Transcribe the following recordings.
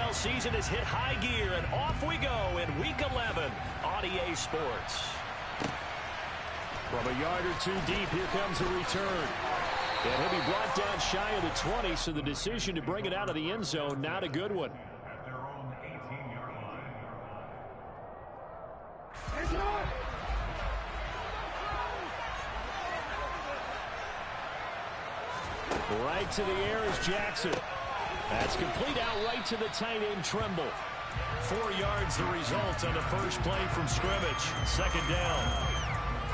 NFL season has hit high gear, and off we go in Week 11 on EA Sports. From a yard or two deep, here comes a return. And he'll be brought down shy of the 20, so the decision to bring it out of the end zone, not a good one. Right to the air is Jackson. That's complete out right to the tight end, Trimble. 4 yards the result on the first play from scrimmage. Second down.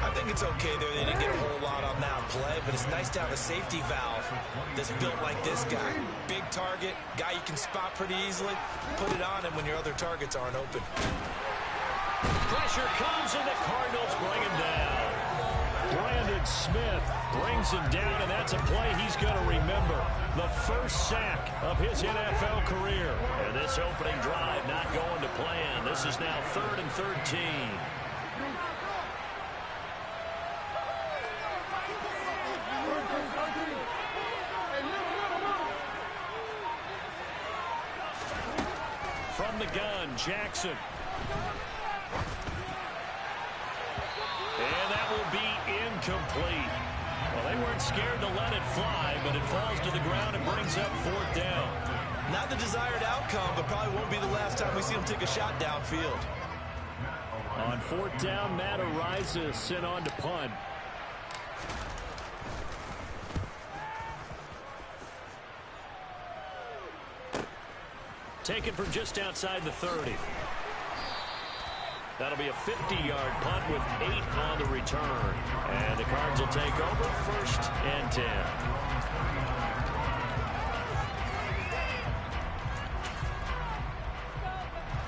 I think it's okay there. They didn't get a whole lot on that play, but it's nice to have a safety valve that's built like this guy. Big target, guy you can spot pretty easily. Put it on him when your other targets aren't open. Pressure comes, and the Cardinals bring him down. Brandon Smith brings him down, and that's a play he's going to remember. The first sack of his NFL career. And this opening drive not going to plan. This is now 3rd and 13. From the gun, Jackson. And that will be incomplete. Well, they weren't scared to let it fly, but it falls to the ground and brings up 4th down. Not the desired outcome, but probably won't be the last time we see him take a shot downfield. On 4th down, Matt Ariza sent on to punt. Taken from just outside the 30. That'll be a 50-yard punt with 8 on the return. And the Cards will take over 1st and 10.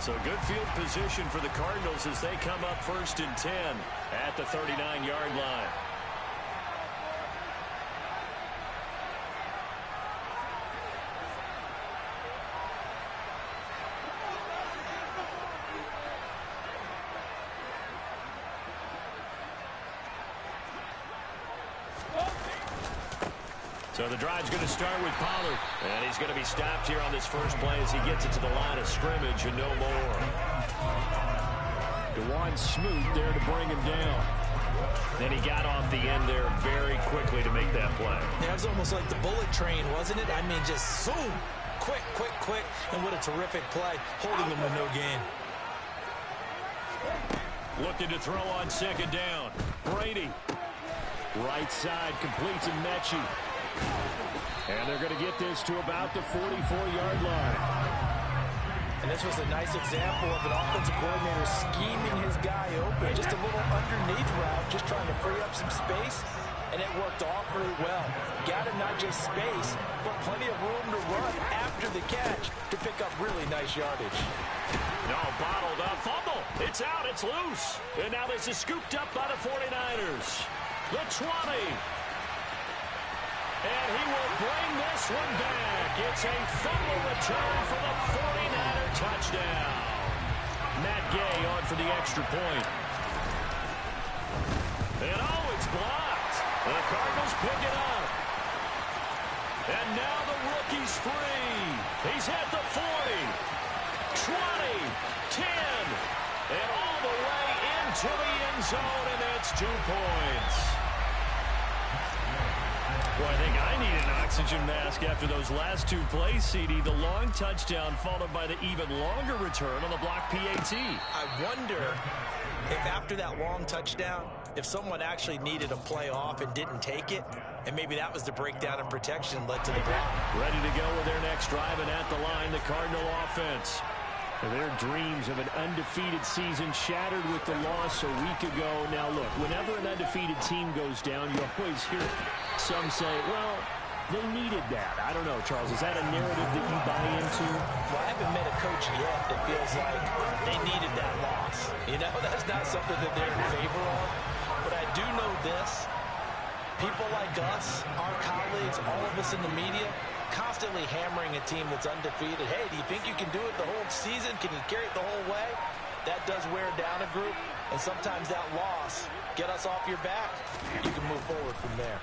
So good field position for the Cardinals as they come up 1st and 10 at the 39-yard line. So the drive's going to start with Pollard. And he's going to be stopped here on this first play as he gets it to the line of scrimmage and no more. DeJuan Smoot there to bring him down. Then he got off the end there very quickly to make that play. That was almost like the bullet train, wasn't it? I mean, just zoom. Quick, quick, quick. And what a terrific play, holding them to no gain. Looking to throw on 2nd down. Brady. Right side, complete to Mechie. And they're going to get this to about the 44-yard line. And this was a nice example of an offensive coordinator scheming his guy open. Just a little underneath route, just trying to free up some space. And it worked awfully well. Got him not just space, but plenty of room to run after the catch to pick up really nice yardage. No, bottled up. Fumble. It's out. It's loose. And now this is scooped up by the 49ers. The 20. And he will bring this one back. It's a fumble return for the 49er touchdown. Matt Gay on for the extra point. And oh, it's blocked. The Cardinals pick it up. And now the rookie's free. He's at the 40, 20, 10, and all the way into the end zone, and it's 2 points. Well, I think I need an oxygen mask after those last 2 plays, CD. The long touchdown followed by the even longer return on the block PAT. I wonder if after that long touchdown, if someone actually needed a play off and didn't take it, and maybe that was the breakdown in protection led to the block. Ready to go with their next drive, and at the line, the Cardinal offense. Their dreams of an undefeated season shattered with the loss a week ago. Now, look, whenever an undefeated team goes down, you always hear some say, well, they needed that. I don't know, Charles. Is that a narrative that you buy into? Well, I haven't met a coach yet that feels like they needed that loss. You know, that's not something that they're in favor of. But I do know this. People like us, our colleagues, all of us in the media, constantly hammering a team that's undefeated. Hey, do you think you can do it the whole season? Can you carry it the whole way? That does wear down a group, and sometimes that loss, get us off your back, you can move forward from there.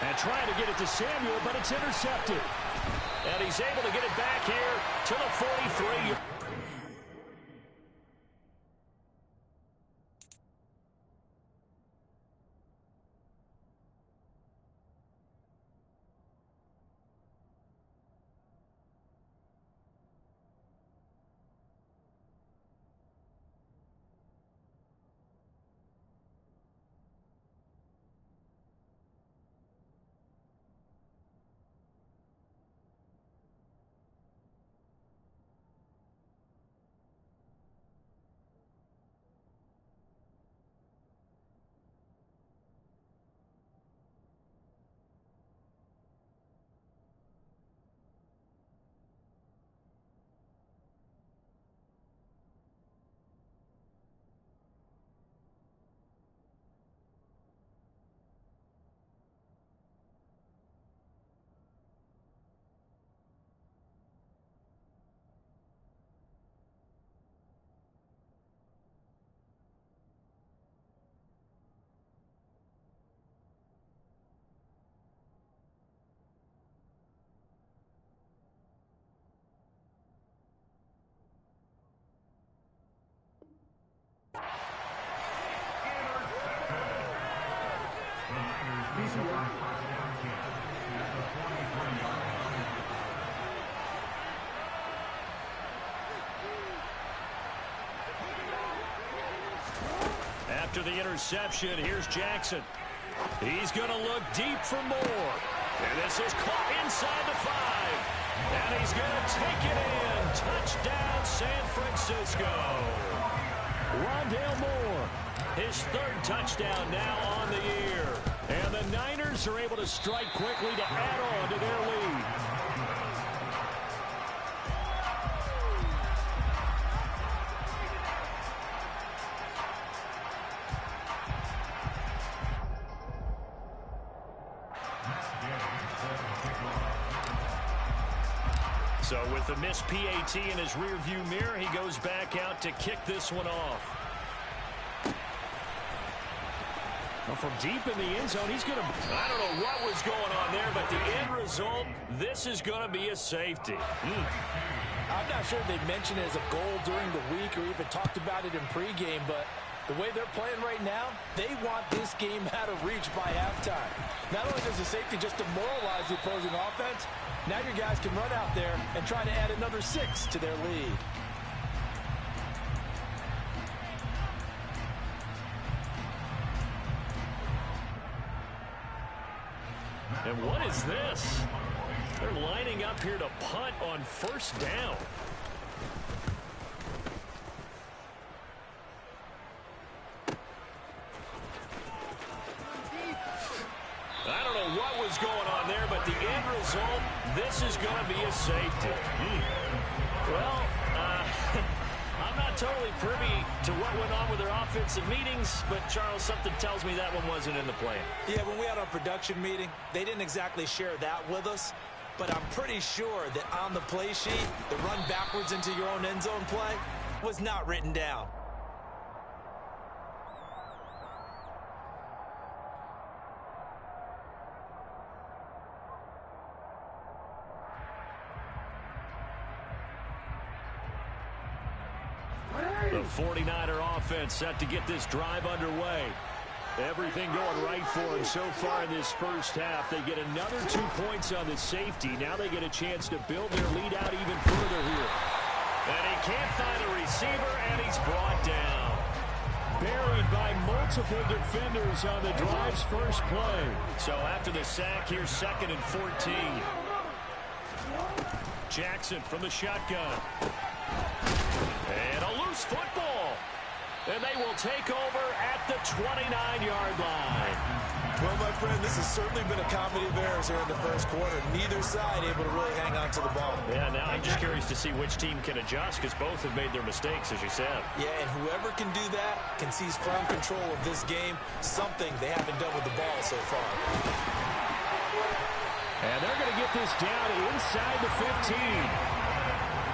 And trying to get it to Samuel, but it's intercepted. And he's able to get it back here to the 43. After the interception, here's Jackson. He's going to look deep for more. And this is caught inside the 5. And he's going to take it in. Touchdown, San Francisco. Rondale Moore, his 3rd touchdown now on the year. And the Niners are able to strike quickly to add on to their lead. So with the missed PAT in his rearview mirror, he goes back out to kick this one off. Well, from deep in the end zone, he's going to... I don't know what was going on there, but the end result, this is going to be a safety. I'm not sure they mentioned it as a goal during the week or even talked about it in pregame, but the way they're playing right now, they want this game out of reach by halftime. Not only does the safety just demoralize the opposing offense, now your guys can run out there and try to add another 6 to their lead. And what is this? They're lining up here to punt on 1st down. I don't know what was going on there, but the end result, this is going to be a safety. Well, I'm not totally privy to what went on with their offensive meetings, but Charles, something tells me that one wasn't in the plan. Yeah, when we had our production meeting, they didn't exactly share that with us, but I'm pretty sure that on the play sheet, the run backwards into your own end zone play was not written down. The 49er offense set to get this drive underway. Everything going right for them so far in this first half. They get another 2 points on the safety. Now they get a chance to build their lead out even further here. And he can't find a receiver, and he's brought down. Buried by multiple defenders on the drive's first play. So after the sack, here's 2nd and 14. Jackson from the shotgun. And a loose football. And they will take over at the 29-yard line. Well, my friend, this has certainly been a comedy of errors here in the first quarter. Neither side able to really hang on to the ball. Yeah, now I'm just curious to see which team can adjust, because both have made their mistakes, as you said. Yeah, and whoever can do that can seize firm control of this game, something they haven't done with the ball so far. And they're going to get this down inside the 15.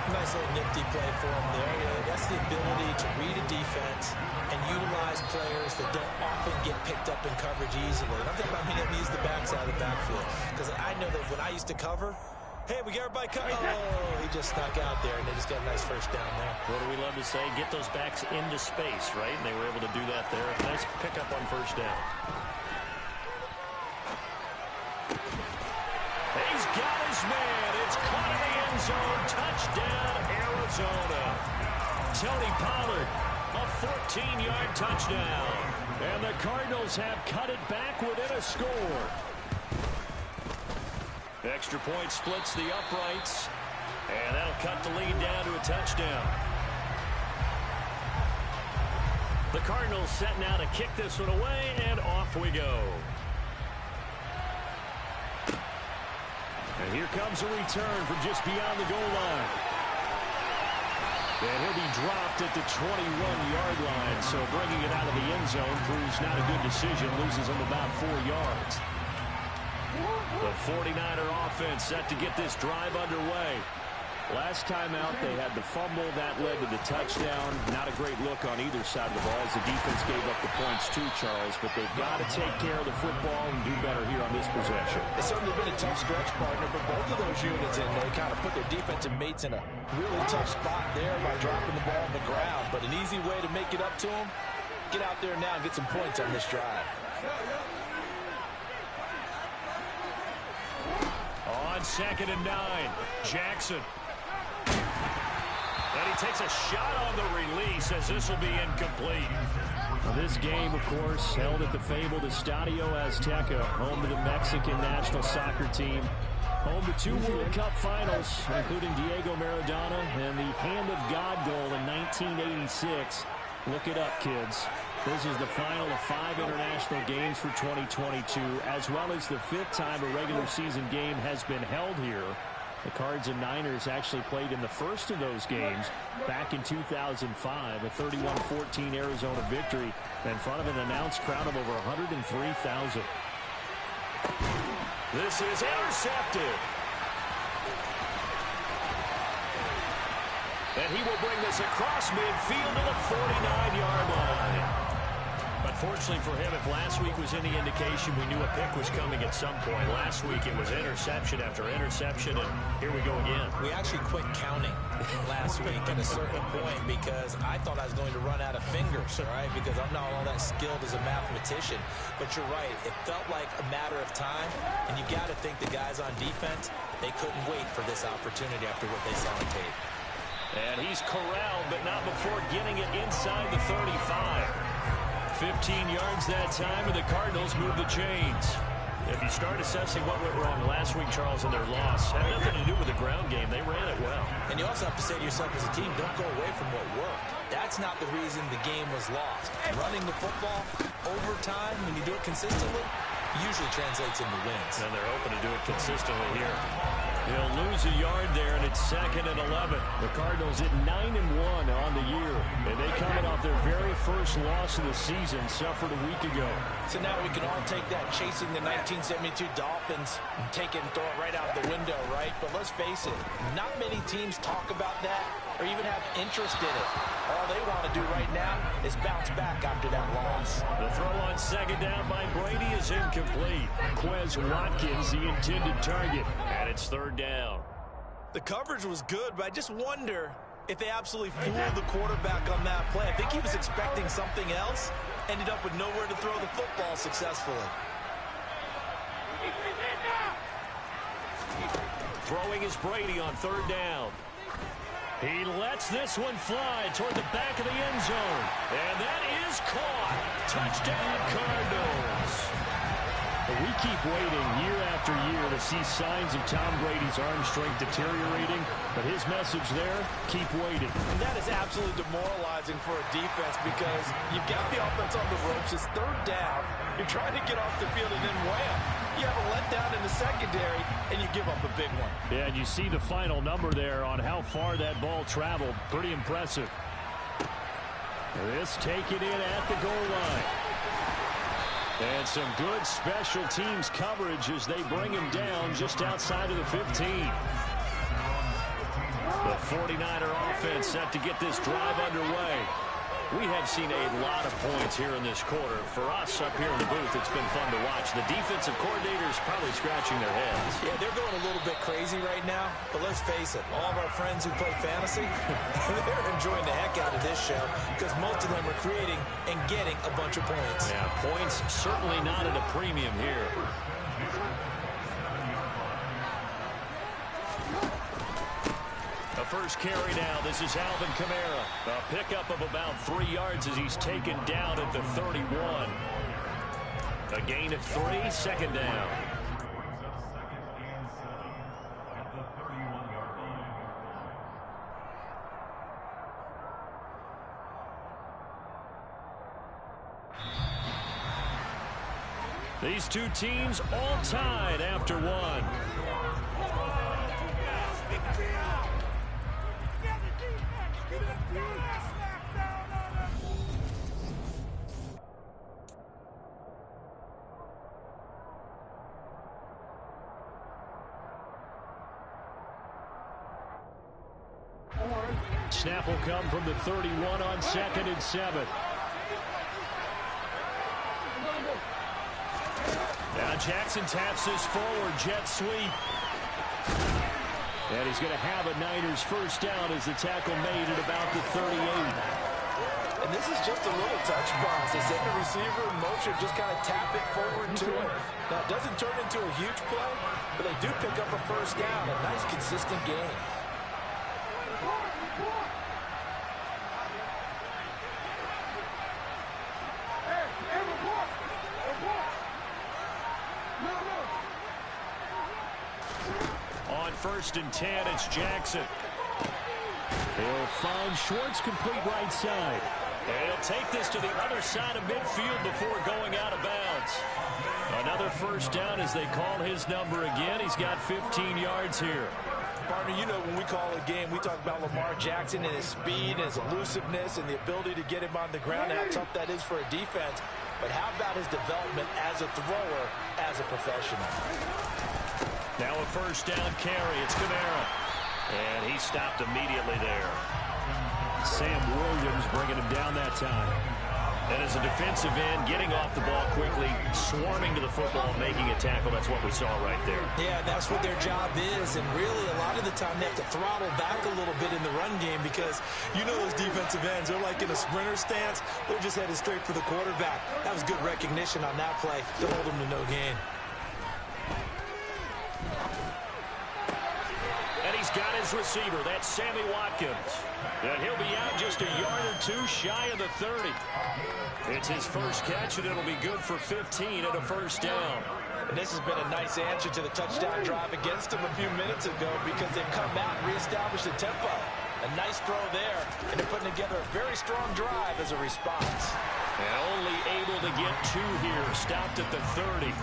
Nice little nifty play for him there. You know, that's the ability to read a defense and utilize players that don't often get picked up in coverage easily. And I'm talking about being able to use the backside of the backfield. Because I know that when I used to cover, Hey, we got everybody cut. Oh, he just snuck out there, and they just got a nice first down there. What do we love to say? Get those backs into space, right? And they were able to do that there. Nice pickup on first down. He's got his man. It's caught in the end zone. Touchdown, Arizona. Tony Pollard, a 14-yard touchdown. And the Cardinals have cut it back within a score. Extra point splits the uprights, and that'll cut the lead down to a touchdown. The Cardinals set now to kick this one away, and off we go. And here comes a return from just beyond the goal line. And he'll be dropped at the 21-yard line, so bringing it out of the end zone proves not a good decision, loses him about 4 yards. The 49er offense set to get this drive underway. Last time out, they had the fumble. That led to the touchdown. Not a great look on either side of the ball as the defense gave up the points too, Charles. But they've got to take care of the football and do better here on this possession. It's certainly been a tough stretch, partner, but both of those units in there kind of put their defensive mates in a really tough spot there by dropping the ball on the ground. But an easy way to make it up to them, get out there now and get some points on this drive. On 2nd and 9, Jackson. And he takes a shot on the release as this will be incomplete. Now this game, of course, held at the fabled Estadio Azteca, home to the Mexican national soccer team. Home to 2 World Cup finals, including Diego Maradona and the Hand of God goal in 1986. Look it up, kids. This is the final of 5 international games for 2022, as well as the 5th time a regular season game has been held here. The Cards and Niners actually played in the first of those games back in 2005, a 31-14 Arizona victory in front of an announced crowd of over 103,000. This is intercepted. And he will bring this across midfield to the 49-yard line. Unfortunately for him, if last week was any indication, we knew a pick was coming at some point. Last week it was interception after interception, and here we go again. We actually quit counting last week at a certain point because I thought I was going to run out of fingers, all right, because I'm not all that skilled as a mathematician. But you're right, it felt like a matter of time, and you got to think the guys on defense, they couldn't wait for this opportunity after what they saw on tape. And he's corralled, but not before getting it inside the 35. 15 yards that time, and the Cardinals move the chains. If you start assessing what went wrong last week, Charles, in their loss, had nothing to do with the ground game. They ran it well. And you also have to say to yourself as a team, don't go away from what worked. That's not the reason the game was lost. Running the football over time, when you do it consistently, usually translates into wins. And they're hoping to do it consistently here. He'll lose a yard there, and it's 2nd and 11. The Cardinals at 9-1 on the year. And they coming off their very first loss of the season, suffered a week ago. So now we can all take that chasing the 1972 Dolphins and take it and throw it right out the window, right? But let's face it, not many teams talk about that or even have interest in it. All they want to do right now is bounce back after that loss. The throw on 2nd down by Brady is incomplete. Quez Watkins, the intended target, and it's 3rd down. The coverage was good, but I just wonder if they absolutely fooled the quarterback on that play. I think he was expecting something else, ended up with nowhere to throw the football successfully. Throwing is Brady on 3rd down. He lets this one fly toward the back of the end zone. And that is caught. Touchdown, Cardinals. We keep waiting year after year to see signs of Tom Brady's arm strength deteriorating, but his message there, keep waiting. And that is absolutely demoralizing for a defense because you've got the offense on the ropes. It's 3rd down. You're trying to get off the field, and then wham, you have a letdown in the secondary, and you give up a big one. Yeah, and you see the final number there on how far that ball traveled. Pretty impressive. This take it in at the goal line. And some good special teams coverage as they bring him down just outside of the 15. The 49er offense set to get this drive underway. We have seen a lot of points here in this quarter. For us up here in the booth, it's been fun to watch. The defensive coordinators probably scratching their heads. Yeah, they're going a little bit crazy right now. But let's face it, all of our friends who play fantasy, they're enjoying the heck out of this show because most of them are creating and getting a bunch of points. Yeah, points certainly not at a premium here. The first carry now. This is Alvin Kamara. A pickup of about 3 yards as he's taken down at the 31. A gain of 3, second down. These two teams all tied after one. Snap will come from the 31 on 2nd and 7. Now Jackson taps this forward, jet sweep. And he's going to have a Niners first down as the tackle made at about the 38. And this is just a little touch pass. They send the receiver in motion, just kind of tap it forward to him. Now, it doesn't turn into a huge play, but they do pick up a first down. A nice, consistent game. On 1st and 10, it's Jackson. He'll find Schwartz complete right side. And he'll take this to the other side of midfield before going out of bounds. Another first down as they call his number again. He's got 15 yards here. Partner, you know when we call a game, we talk about Lamar Jackson and his speed and his elusiveness and the ability to get him on the ground, how tough that is for a defense. But how about his development as a thrower, as a professional? Now a first down carry. It's Kamara. And he stopped immediately there. Sam Williams bringing him down that time. And as a defensive end, getting off the ball quickly, swarming to the football, making a tackle. That's what we saw right there. Yeah, that's what their job is. And really, a lot of the time, they have to throttle back a little bit in the run game because you know those defensive ends, they're like in a sprinter stance. They're just headed straight for the quarterback. That was good recognition on that play to hold them to no gain. And he's got his receiver. That's Sammy Watkins. And he'll be out just a yard or two shy of the 30. It's his first catch, and it'll be good for 15 at a first down. And this has been a nice answer to the touchdown drive against them a few minutes ago because they've come out and reestablished the tempo. A nice throw there, and they're putting together a very strong drive as a response. And only able to get 2 here. Stopped at the 30.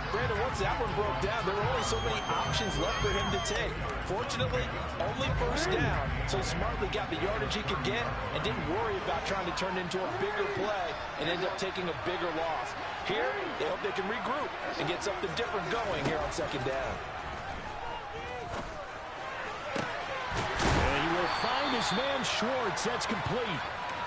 Brandon, once that one broke down, there were only so many options left for him to take. Fortunately, only first down, so smartly got the yardage he could get and didn't worry about trying to turn it into a bigger play and end up taking a bigger loss. Here, they hope they can regroup and get something different going here on 2nd down. And he will find his man Schwartz. That's complete.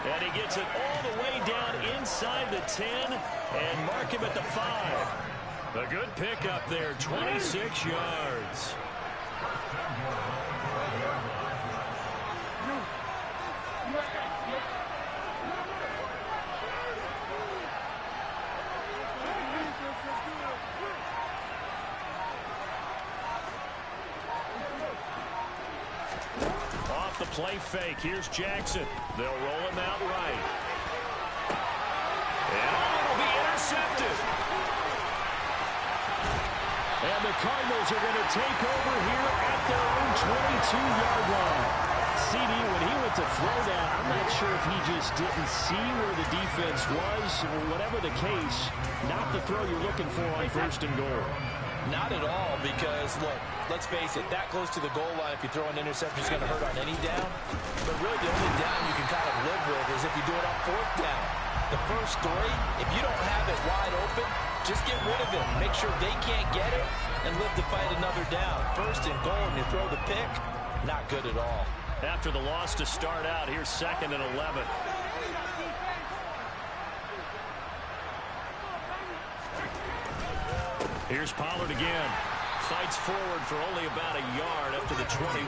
And he gets it all the way down inside the 10 and mark him at the 5. A good pickup there, 26 yards. Off the play fake, here's Jackson. They'll roll him out right. And it'll be intercepted. And the Cardinals are going to take over here at their own 22-yard line. CD, when he went to throw that, I'm not sure if he just didn't see where the defense was, or whatever the case, not the throw you're looking for on 1st and goal. Not at all, because, look, let's face it, that close to the goal line, if you throw an interception, is going to hurt on any down. But really, the only down you can kind of live with is if you do it on 4th down. The first 3, if you don't have it wide open, just get rid of it. Make sure they can't get it and live to fight another down. 1st and goal, and you throw the pick, not good at all. After the loss to start out, here's 2nd and 11. Here's Pollard again. Fights forward for only about a yard up to the 21.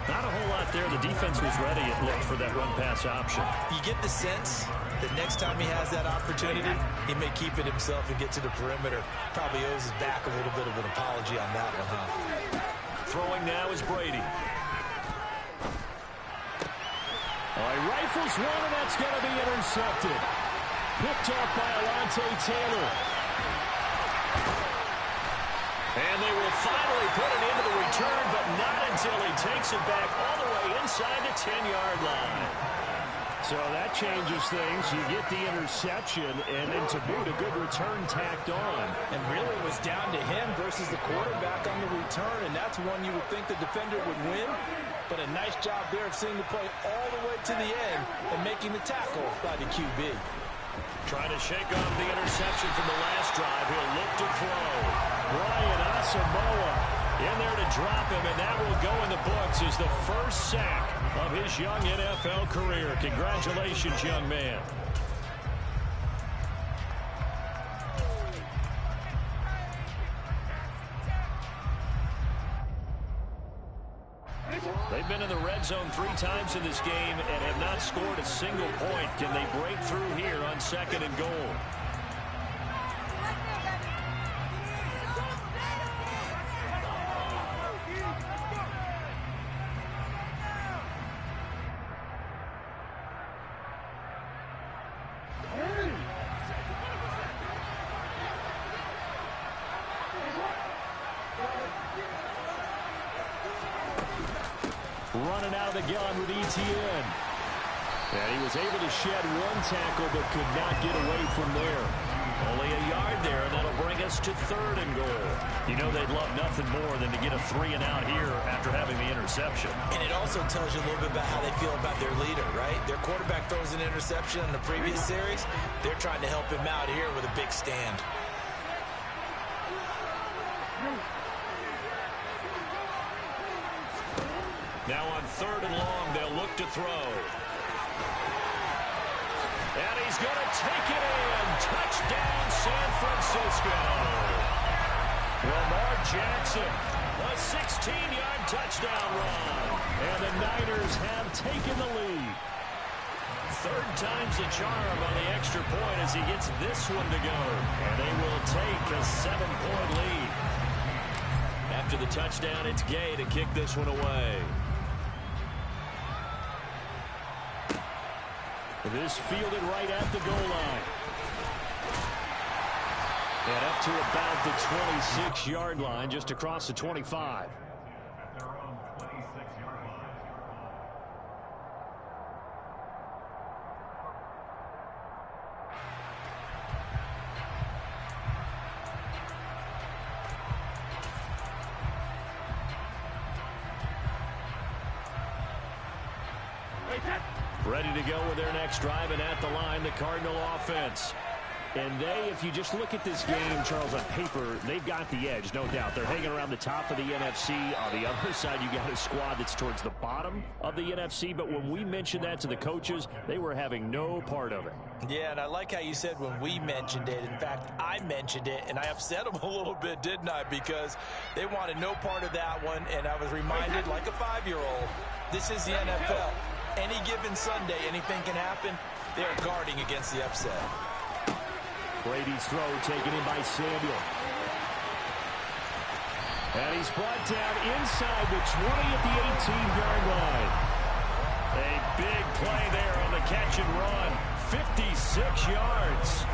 Not a whole lot there. The defense was ready, it looked, for that run-pass option. You get the sense that next time he has that opportunity, he may keep it himself and get to the perimeter. Probably owes his back a little bit of an apology on that one, huh? Throwing now is Brady. He rifles one, and that's going to be intercepted. Picked off by Alontae Taylor. And they will finally put it into the return, but not until he takes it back all the way inside the 10-yard line. So that changes things. You get the interception, and then to boot, a good return tacked on. And really it was down to him versus the quarterback on the return, and that's one you would think the defender would win. But a nice job there of seeing the play all the way to the end and making the tackle by the QB. Trying to shake off the interception from the last drive. He'll look to throw. Brian Asamoah in there to drop him, and that will go in the books as the first sack of his young NFL career. Congratulations, young man. They've been in the red zone 3 times in this game and have not scored a single point. Can they break through here on 2nd and goal? Running out of the gun with Etienne. And he was able to shed one tackle but could not get away from there. Only a yard there, and that'll bring us to 3rd and goal. You know they'd love nothing more than to get a 3 and out here after having the interception. And it also tells you a little bit about how they feel about their leader, right? Their quarterback throws an interception in the previous series. They're trying to help him out here with a big stand. Now on 3rd and long, they'll look to throw. And he's going to take it in. Touchdown, San Francisco. Lamar Jackson, a 16-yard touchdown run. And the Niners have taken the lead. 3rd time's the charm on the extra point as he gets this one to go. And they will take a 7-point lead. After the touchdown, it's Gay to kick this one away. This fielded right at the goal line. And up to about the 26-yard line, just across the 25. Ready to go with their next drive, and at the line, the Cardinal offense. And they, if you just look at this game, Charles, on paper, they've got the edge, no doubt. They're hanging around the top of the NFC. On the other side, you got a squad that's towards the bottom of the NFC. But when we mentioned that to the coaches, they were having no part of it. Yeah, and I like how you said when we mentioned it. In fact, I mentioned it, and I upset them a little bit, didn't I? Because they wanted no part of that one, and I was reminded, like a 5-year-old, this is the NFL. Any given Sunday, anything can happen. They're guarding against the upset. Brady's throw taken in by Samuel. And he's brought down inside the 20 at the 18-yard line. A big play there on the catch and run. 56 yards.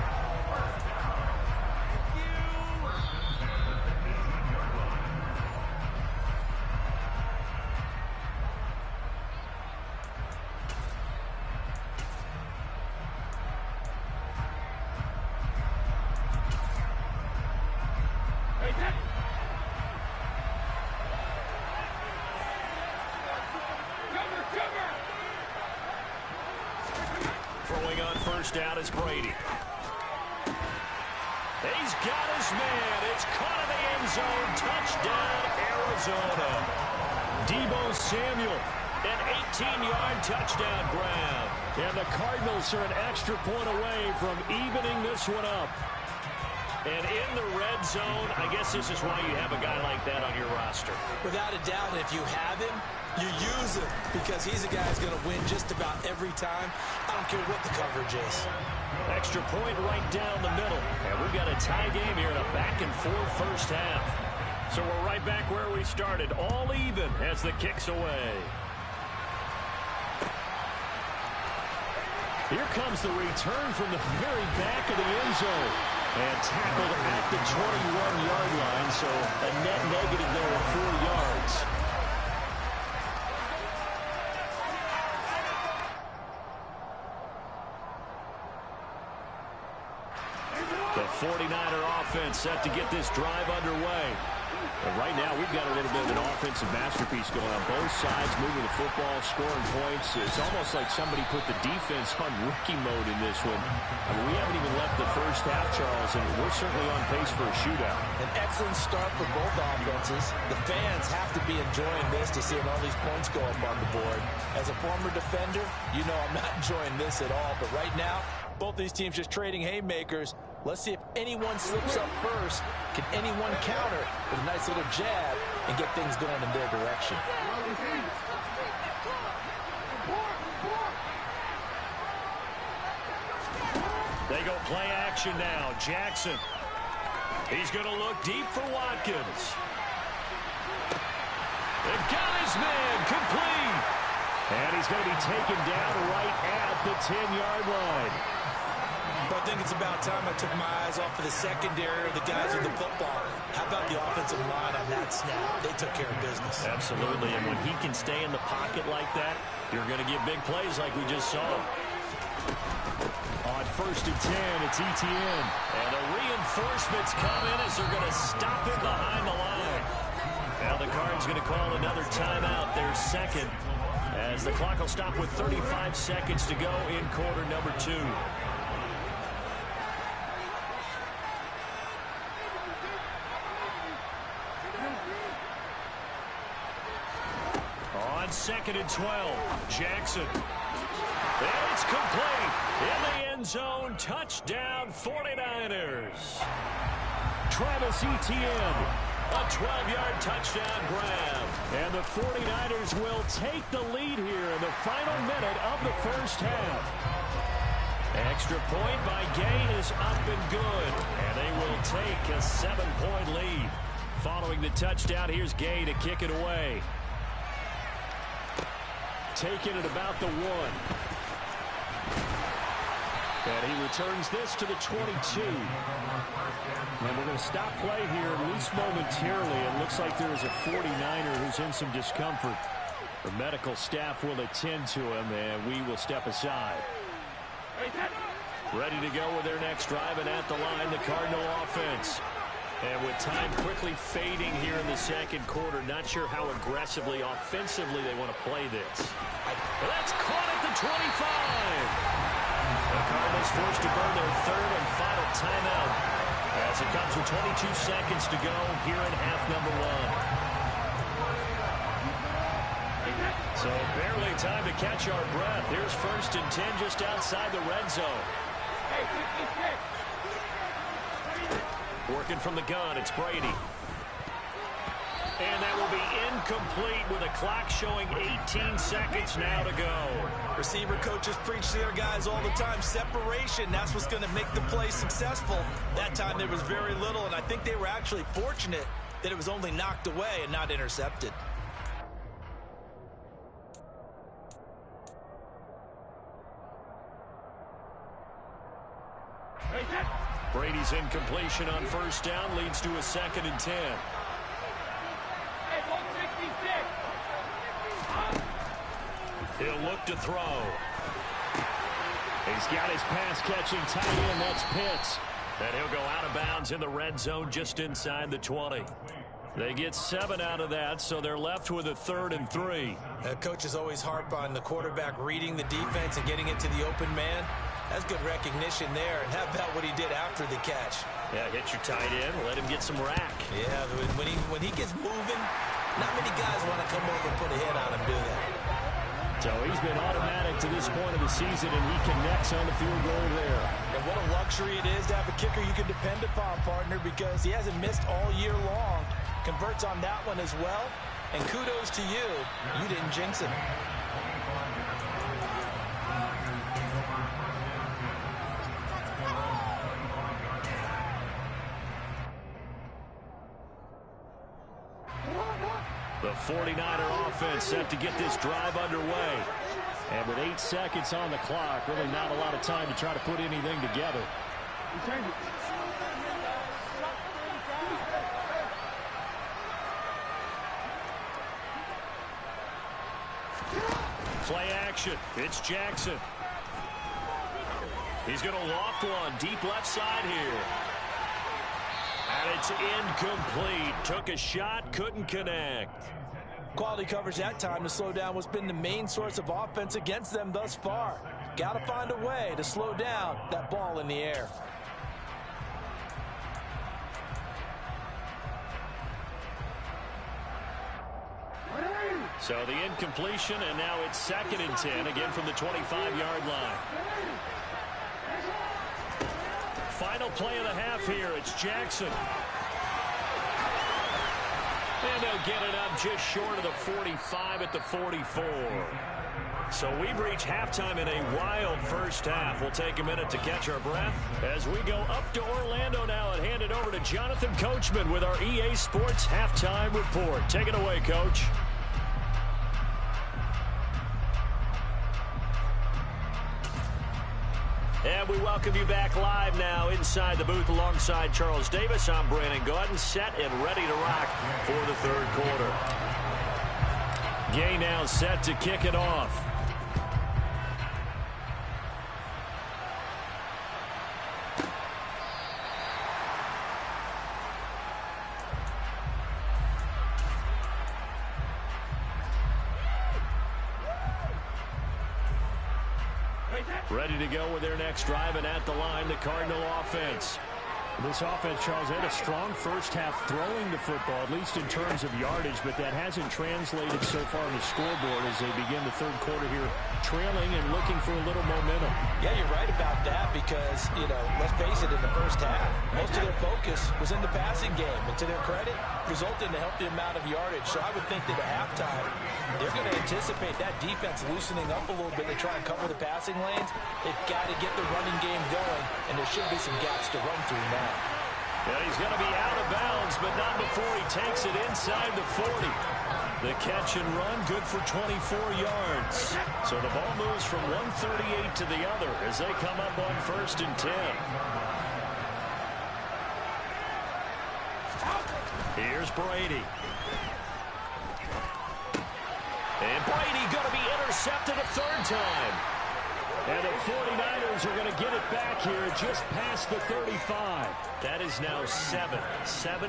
Throwing on 1st down is Brady. He's got his man. It's caught in the end zone. Touchdown, Arizona. Deebo Samuel. An 18-yard touchdown grab. And the Cardinals are an extra point away from evening this one up. And in the red zone, I guess this is why you have a guy like that on your roster. Without a doubt, if you have him, you use him because he's a guy who's going to win just about every time. I don't care what the coverage is. Extra point right down the middle. And we've got a tie game here in a back-and-forth first half. So we're right back where we started, all even as the kick's away. Here comes the return from the very back of the end zone. And tackled at the 21-yard line, so a net negative there of 4 yards. The 49er offense set to get this drive underway. And right now, we've got a little bit of an offensive masterpiece going on both sides, moving the football, scoring points. It's almost like somebody put the defense on rookie mode in this one. I mean, we haven't even left the first half, Charles, and we're certainly on pace for a shootout. An excellent start for both offenses. The fans have to be enjoying this to see all these points go up on the board. As a former defender, you know I'm not enjoying this at all. But right now, both these teams just trading haymakers. Let's see if anyone slips up first. Can anyone counter with a nice little jab and get things going in their direction? They go play action now. Jackson. He's going to look deep for Watkins. And got his man complete. And he's going to be taken down right at the 10-yard line. But I think it's about time I took my eyes off of the secondary or the guys with the football. How about the offensive line on that snap? They took care of business. Absolutely, and when he can stay in the pocket like that, you're going to get big plays like we just saw. On 1st and 10, it's Etienne. And the reinforcements come in as they're going to stop him behind the line. Now the Cards going to call another timeout, their second, as the clock will stop with 35 seconds to go in quarter number 2. On 2nd and 12, Jackson. And it's complete. In the end zone, touchdown 49ers. Travis Etienne, a 12-yard touchdown grab. And the 49ers will take the lead here in the final minute of the first half. Extra point by Gay is up and good. And they will take a 7-point lead. Following the touchdown, here's Gay to kick it away. Taking it about the 1. And he returns this to the 22. And we're going to stop play here, at least momentarily. It looks like there is a 49er who's in some discomfort. The medical staff will attend to him, and we will step aside. Ready to go with their next drive, and at the line, the Cardinal offense. And with time quickly fading here in the second quarter, not sure how aggressively, offensively they want to play this. That's caught at the 25. The Cardinals forced to burn their third and final timeout as it comes with 22 seconds to go here in half number 1. So barely time to catch our breath. Here's 1st and 10 just outside the red zone. Working from the gun, it's Brady. And that will be incomplete with a clock showing 18 seconds now to go. Receiver coaches preach to their guys all the time. Separation, that's what's going to make the play successful. That time there was very little, and I think they were actually fortunate that it was only knocked away and not intercepted. Brady's incompletion on 1st down leads to a 2nd and 10. He'll look to throw. He's got his pass-catching tight end. That's Pitts. And he'll go out of bounds in the red zone just inside the 20. They get 7 out of that, so they're left with a 3rd and 3. Coaches always harp on the quarterback reading the defense and getting it to the open man. That's good recognition there. And how about what he did after the catch? Yeah, hit your tight end, let him get some rack. Yeah, when he gets moving, not many guys want to come over and put a hit on him, do they? So he's been automatic to this point of the season, and he connects on the field goal there. And what a luxury it is to have a kicker you can depend upon, partner, because he hasn't missed all year long. Converts on that one as well. And kudos to you. You didn't jinx it. The 49er offense set to get this drive underway. And with 8 seconds on the clock, really not a lot of time to try to put anything together. Play action. It's Jackson. He's going to loft one deep left side here. And it's incomplete. Took a shot, couldn't connect. Quality coverage that time to slow down what's been the main source of offense against them thus far. Got to find a way to slow down that ball in the air. So the incompletion, and now it's 2nd and 10, again from the 25-yard line. Final play of the half here. It's Jackson. And they'll get it up just short of the 45 at the 44. So we've reached halftime in a wild first half. We'll take a minute to catch our breath as we go up to Orlando now and hand it over to Jonathan Coachman with our EA Sports Halftime Report. Take it away, Coach. And we welcome you back live now inside the booth alongside Charles Davis. I'm Brandon Gaudin, set and ready to rock for the third quarter. Gay now set to kick it off. Ready to go with their next drive, and at the line, the Cardinal offense. This offense, Charles, had a strong first half throwing the football, at least in terms of yardage, but that hasn't translated so far on the scoreboard as they begin the third quarter here, trailing and looking for a little momentum. Yeah, you're right about that because, let's face it, in the first half, most of their focus was in the passing game. And to their credit, resulted in a healthy amount of yardage. So I would think that at halftime, they're going to anticipate that defense loosening up a little bit to try and cover the passing lanes. They've got to get the running game going, and there should be some gaps to run through now. Yeah, he's going to be out of bounds, but not before he takes it inside the 40. The catch and run, good for 24 yards. So the ball moves from 138 to the other as they come up on 1st and 10. Here's Brady. And Brady going to be intercepted a 3rd time. And the 49ers are going to get it back here just past the 35. That is now 7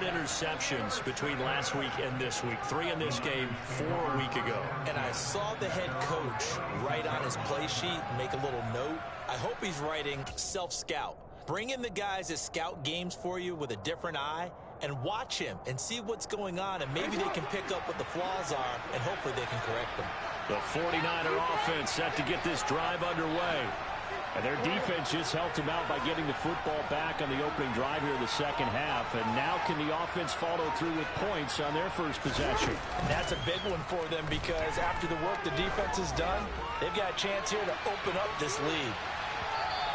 interceptions between last week and this week. 3 in this game, 4 a week ago. And I saw the head coach write on his play sheet, make a little note. I hope he's writing self-scout. Bring in the guys that scout games for you with a different eye and watch him and see what's going on, and maybe they can pick up what the flaws are, and hopefully they can correct them. The 49er offense set to get this drive underway. And their defense just helped them out by getting the football back on the opening drive here in the second half. And now can the offense follow through with points on their first possession? And that's a big one for them because after the work the defense has done, they've got a chance here to open up this lead.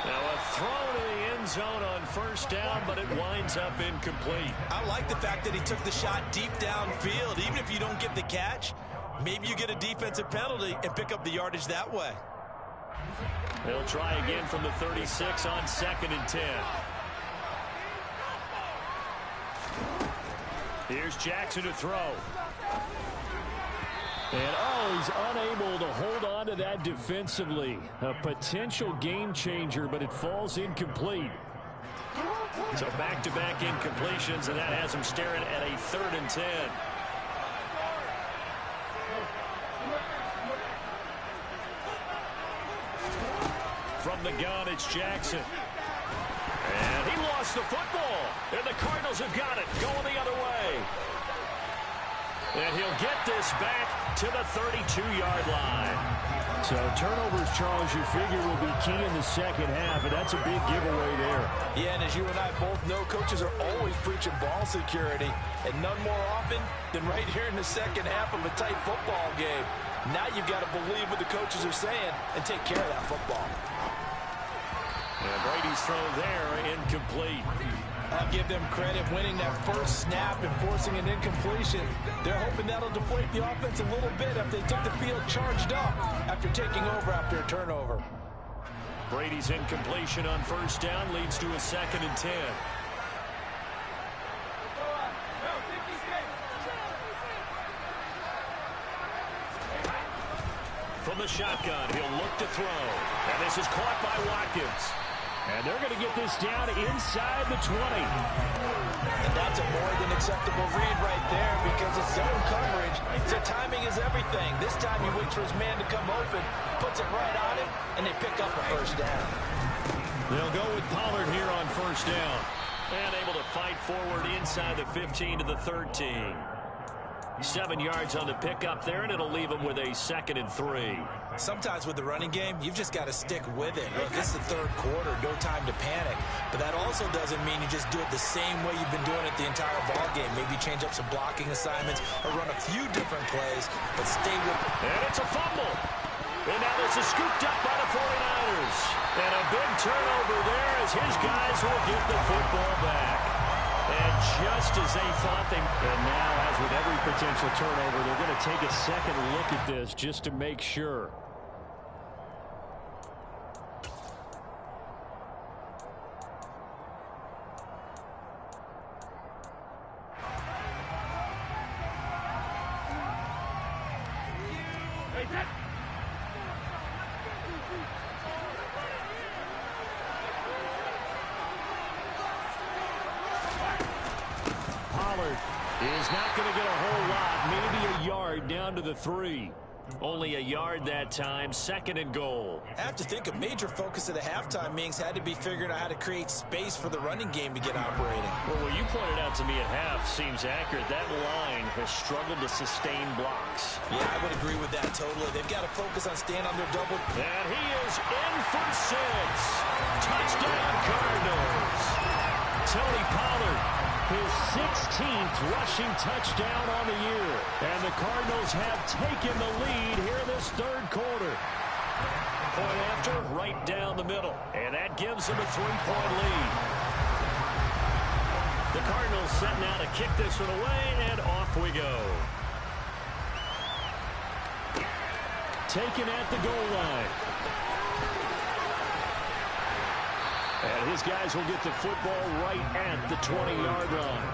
Now a throw to the end zone on 1st down, but it winds up incomplete. I like the fact that he took the shot deep downfield. Even if you don't get the catch, maybe you get a defensive penalty and pick up the yardage that way. They'll try again from the 36 on 2nd and 10. Here's Jackson to throw. And, he's unable to hold on to that defensively. A potential game changer, but it falls incomplete. So back-to-back incompletions, and that has him staring at a 3rd and 10. From the gun, it's Jackson. And he lost the football. And the Cardinals have got it, going the other way. And he'll get this back to the 32-yard line. So turnovers, Charles, you figure will be key in the second half, and that's a big giveaway there. Yeah, and as you and I both know, coaches are always preaching ball security, and none more often than right here in the second half of a tight football game. Now you've got to believe what the coaches are saying and take care of that football. And Brady's throw there, incomplete. I'll give them credit winning that first snap and forcing an incompletion. They're hoping that'll deflate the offense a little bit if they took the field charged up after taking over after a turnover. Brady's incompletion on first down leads to a 2nd and 10. From the shotgun, he'll look to throw. And this is caught by Watkins. And they're going to get this down inside the 20. And that's a more than acceptable read right there because it's zone coverage. So timing is everything. This time he waits for his man to come open, puts it right on him, and they pick up a first down. They'll go with Pollard here on first down. And able to fight forward inside the 15 to the 13. 7 yards on the pickup there, and it'll leave him with a 2nd and 3. Sometimes with the running game, you've just got to stick with it. Look, this is the third quarter, no time to panic. But that also doesn't mean you just do it the same way you've been doing it the entire ball game. Maybe change up some blocking assignments or run a few different plays, but stay with it. And it's a fumble. And now this is scooped up by the 49ers. And a big turnover there as his guys will get the football back. And just as they thought they... And now, as with every potential turnover, they're going to take a second look at this just to make sure. Is not going to get a whole lot, maybe a yard down to the 3. Only a yard that time, 2nd and goal. I have to think a major focus of the halftime meetings had to be figuring out how to create space for the running game to get operating. Well, what you pointed out to me at half seems accurate. That line has struggled to sustain blocks. Yeah, I would agree with that totally. They've got to focus on staying on their double. And he is in for 6. Touchdown, Cardinals. Tony Pollard. His 16th rushing touchdown on the year. And the Cardinals have taken the lead here in this third quarter. Point after, right down the middle. And that gives them a 3-point lead. The Cardinals set now to kick this one away, and off we go. Taken at the goal line. And his guys will get the football right at the 20-yard line.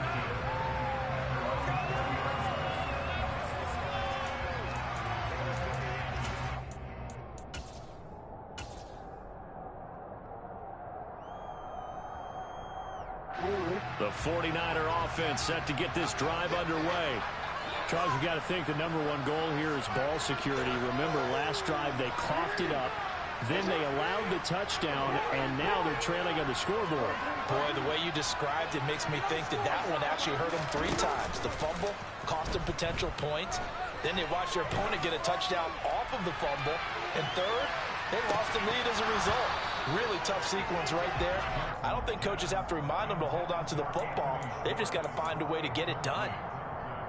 The 49er offense set to get this drive underway. Charles, you got to think the number one goal here is ball security. Remember, last drive they coughed it up. Then they allowed the touchdown, and now they're trailing on the scoreboard. Boy, the way you described it makes me think that that one actually hurt them 3 times. The fumble cost them potential points. Then they watched their opponent get a touchdown off of the fumble. And third, they lost the lead as a result. Really tough sequence right there. I don't think coaches have to remind them to hold on to the football. They've just got to find a way to get it done.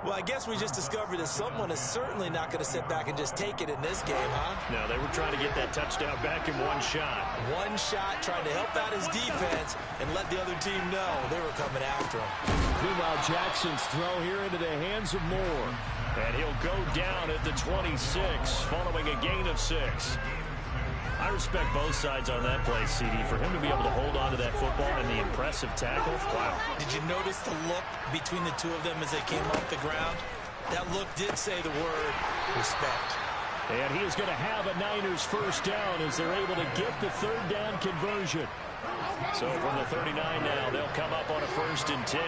Well, I guess we just discovered that someone is certainly not going to sit back and just take it in this game, huh? No, they were trying to get that touchdown back in one shot. One shot, trying to help out his defense and let the other team know they were coming after him. Meanwhile, Jackson's throw here into the hands of Moore. And he'll go down at the 26, following a gain of 6. I respect both sides on that play, CD. For him to be able to hold on to that football and the impressive tackle, wow. Did you notice the look between the two of them as they came off the ground? That look did say the word respect. And he is going to have a Niners first down as they're able to get the third down conversion. So from the 39 now, they'll come up on a 1st and 10.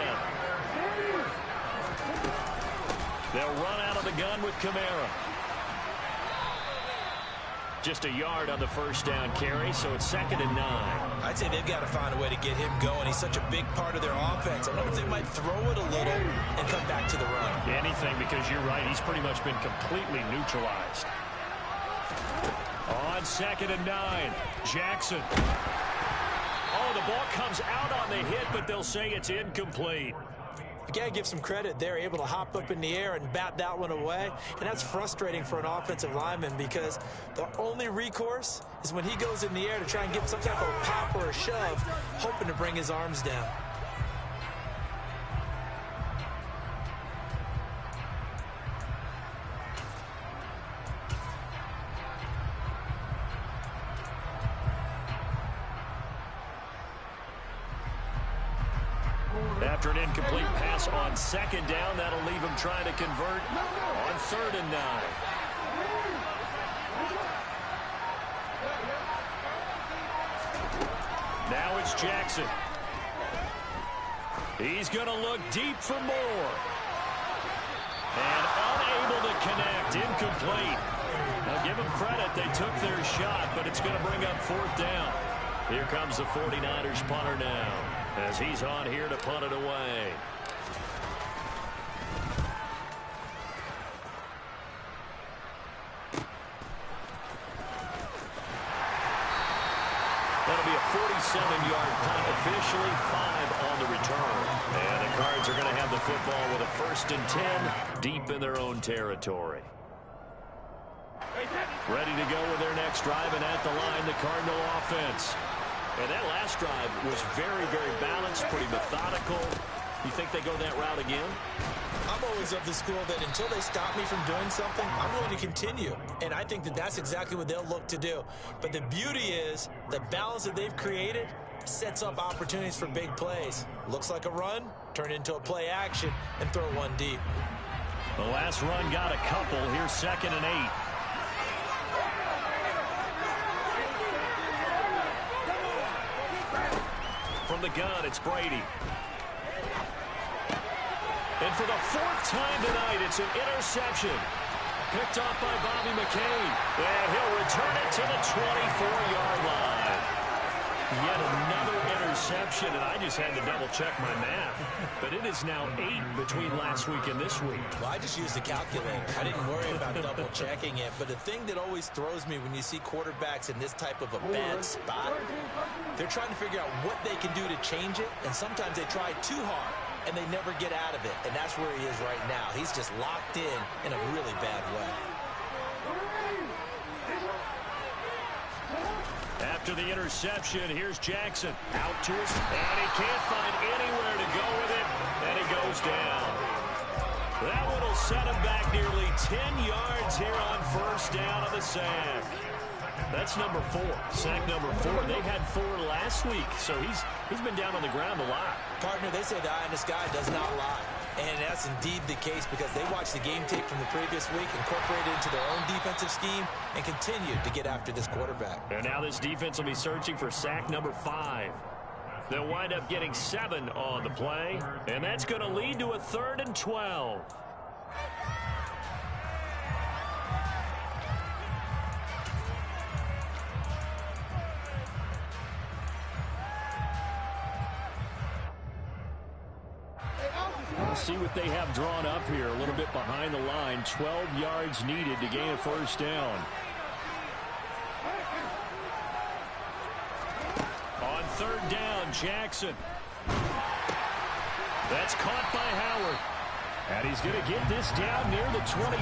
They'll run out of the gun with Kamara. Just a yard on the first down carry, so it's 2nd and 9. I'd say they've got to find a way to get him going. He's such a big part of their offense. I wonder if they might throw it a little and come back to the run. Anything, because you're right. He's pretty much been completely neutralized. 2nd and 9. Jackson. Oh, the ball comes out on the hit, but they'll say it's incomplete. You got to give some credit. They're able to hop up in the air and bat that one away. And that's frustrating for an offensive lineman because the only recourse is when he goes in the air to try and get some type of pop or a shove, hoping to bring his arms down. After an incomplete pass on 2nd down, that'll leave him trying to convert on 3rd and 9. Now it's Jackson. He's going to look deep for more. And unable to connect. Incomplete. Now give them credit. They took their shot, but it's going to bring up 4th down. Here comes the 49ers punter now, as he's on here to punt it away. That'll be a 47-yard punt, officially 5 on the return. And the Cards are going to have the football with a 1st and 10 deep in their own territory. Ready to go with their next drive, and at the line, the Cardinal offense. And that last drive was very, very balanced, pretty methodical. You think they go that route again? I'm always of the school that until they stop me from doing something, I'm going to continue. And I think that that's exactly what they'll look to do. But the beauty is the balance that they've created sets up opportunities for big plays. Looks like a run, turn into a play action, and throw one deep. The last run got a couple. Here's 2nd and 8. From the gun, it's Brady. And for the 4th time tonight, it's an interception. Picked off by Bobby McCain. And he'll return it to the 24-yard line. Yet another interception, and I just had to double-check my math. But it is now 8 between last week and this week. Well, I just used the calculator. I didn't worry about double-checking it. But the thing that always throws me when you see quarterbacks in this type of a bad spot, they're trying to figure out what they can do to change it, and sometimes they try too hard, and they never get out of it. And that's where he is right now. He's just locked in a really bad way. After the interception, here's Jackson. Out to his, and he can't find anywhere to go with it, and he goes down. That one will set him back nearly 10 yards here on 1st down of the sack. That's number 4, sack number 4. They had 4 last week, so he's been down on the ground a lot. Partner, they say the eye in the sky does not lie. And that's indeed the case because they watched the game tape from the previous week, incorporated it into their own defensive scheme, and continued to get after this quarterback. And now this defense will be searching for sack number 5. They'll wind up getting 7 on the play, and that's going to lead to a 3rd and 12. See what they have drawn up here. A little bit behind the line. 12 yards needed to gain a 1st down. On 3rd down, Jackson. That's caught by Howard. And he's going to get this down near the 25.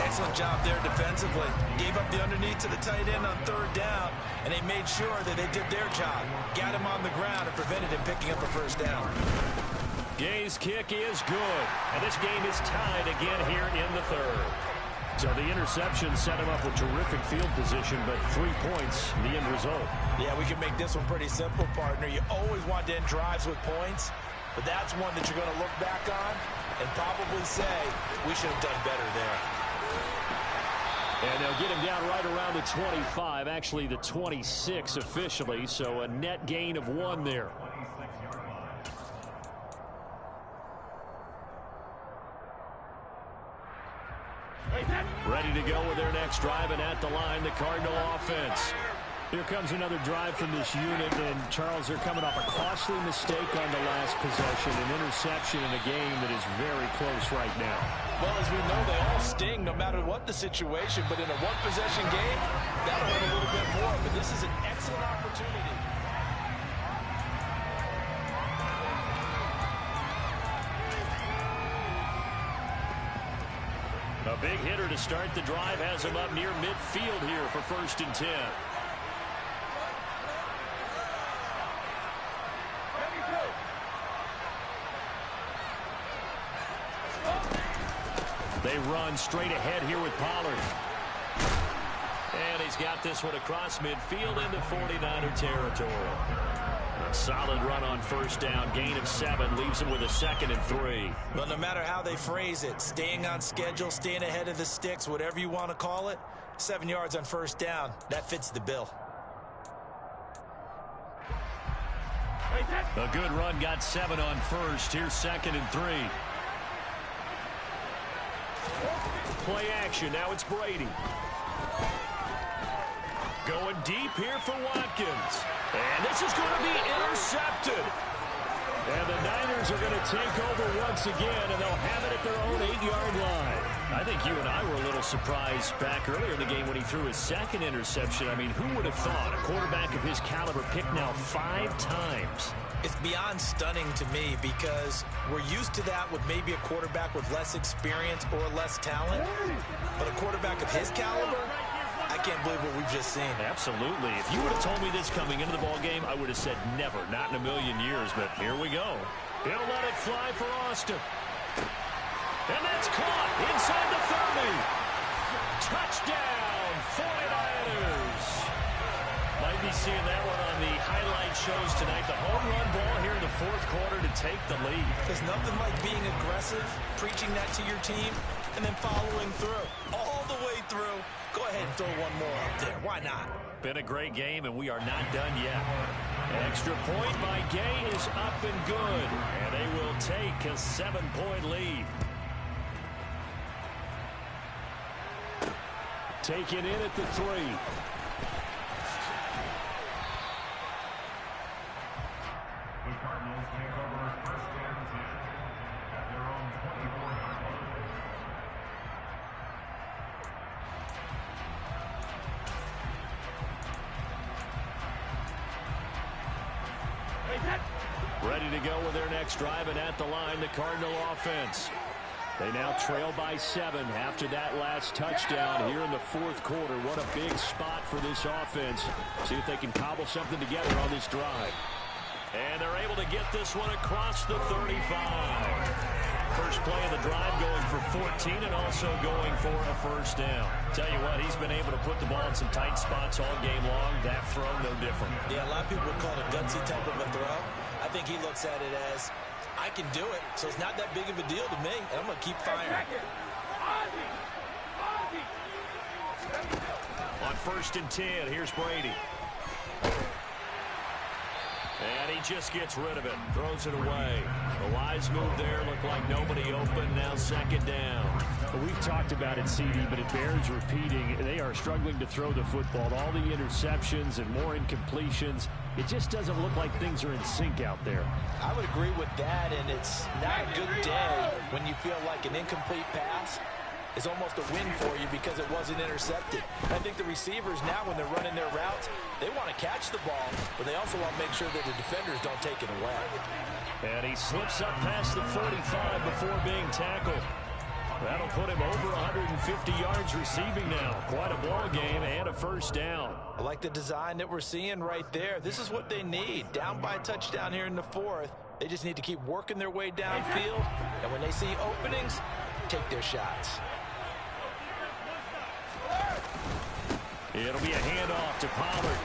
Excellent job there defensively. Gave up the underneath to the tight end on 3rd down, and they made sure that they did their job. Got him on the ground and prevented him picking up a 1st down. Gay's kick is good, and this game is tied again here in the 3rd. So the interception set him up with terrific field position, but 3 points, the end result. Yeah, we can make this one pretty simple, partner. You always want to end drives with points, but that's one that you're going to look back on and probably say, we should have done better there. And they'll get him down right around the 25, actually the 26 officially, so a net gain of 1 there. Ready to go with their next drive, and at the line, the Cardinal offense. Here comes another drive from this unit, and Charles, they're coming off a costly mistake on the last possession, an interception in a game that is very close right now. Well, as we know, they all sting no matter what the situation, but in a one-possession game, that'll hurt a little bit more, but this is an excellent opportunity. A big hitter to start the drive has him up near midfield here for 1st and 10. They run straight ahead here with Pollard. And he's got this one across midfield into 49er territory. A solid run on 1st down. Gain of 7 leaves him with a 2nd and 3. Well, no matter how they phrase it, staying on schedule, staying ahead of the sticks, whatever you want to call it, 7 yards on 1st down, that fits the bill. A good run, got 7 on 1st. Here's 2nd and 3. Play action. Now it's Brady. Going deep here for Watkins. And this is going to be intercepted. And the Niners are going to take over once again, and they'll have it at their own 8-yard line. I think you and I were a little surprised back earlier in the game when he threw his 2nd interception. I mean, who would have thought a quarterback of his caliber picked now 5 times? It's beyond stunning to me because we're used to that with maybe a quarterback with less experience or less talent. But a quarterback of his caliber, I can't believe what we've just seen. Absolutely. If you would have told me this coming into the ball game, I would have said never, not in a million years. But here we go. He'll let it fly for Austin. And that's caught inside the 30. Touchdown, 49ers. Might be seeing that one on the highlight shows tonight. The home run ball here in the 4th quarter to take the lead. There's nothing like being aggressive, preaching that to your team, and then following through. All the way through. Go ahead and throw one more up there. Why not? Been a great game, and we are not done yet. Extra point by Gay is up and good. And they will take a 7-point lead. Taken in at the 3. The Cardinals take over 1st and 10 at their own 24-yard line. Ready to go with their next drive, and at the line, the Cardinal offense. They now trail by 7 after that last touchdown here in the 4th quarter. What a big spot for this offense. See if they can cobble something together on this drive. And they're able to get this one across the 35. First play of the drive going for 14 and also going for a 1st down. Tell you what, he's been able to put the ball in some tight spots all game long. That throw, no different. Yeah, a lot of people would call it a gutsy type of a throw. I think he looks at it as, I can do it, so it's not that big of a deal to me, and I'm going to keep firing. On 1st and 10, here's Brady. And he just gets rid of it, throws it away. A wise move there, looked like nobody open, now 2nd down. Well, we've talked about it, CD, but it bears repeating. They are struggling to throw the football. All the interceptions and more incompletions. It just doesn't look like things are in sync out there. I would agree with that, and it's not a good day when you feel like an incomplete pass is almost a win for you because it wasn't intercepted. I think the receivers now, when they're running their routes, they want to catch the ball, but they also want to make sure that the defenders don't take it away. And he slips up past the 45 before being tackled. That'll put him over 150 yards receiving now. Quite a ball game and a 1st down. I like the design that we're seeing right there. This is what they need. Down by a touchdown here in the 4th. They just need to keep working their way downfield. And when they see openings, take their shots. It'll be a handoff to Pollard.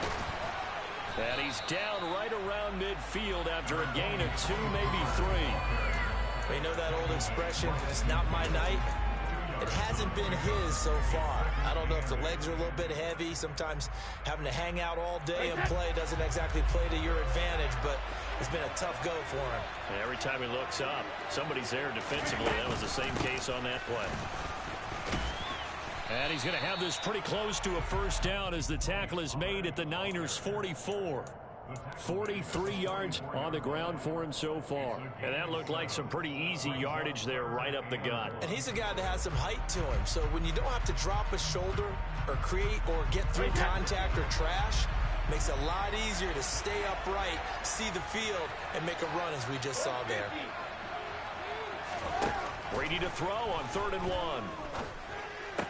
And he's down right around midfield after a gain of 2, maybe 3. You know that old expression, it's not my night? It hasn't been his so far. I don't know if the legs are a little bit heavy. Sometimes having to hang out all day and play doesn't exactly play to your advantage, but it's been a tough go for him. And every time he looks up, somebody's there defensively. That was the same case on that play. And he's going to have this pretty close to a first down as the tackle is made at the Niners' 44. 43 yards on the ground for him so far. And that looked like some pretty easy yardage there right up the gut. And he's a guy that has some height to him. So when you don't have to drop a shoulder or create or get through contact or trash, makes it a lot easier to stay upright, see the field, and make a run as we just saw there. Brady to throw on 3rd and 1.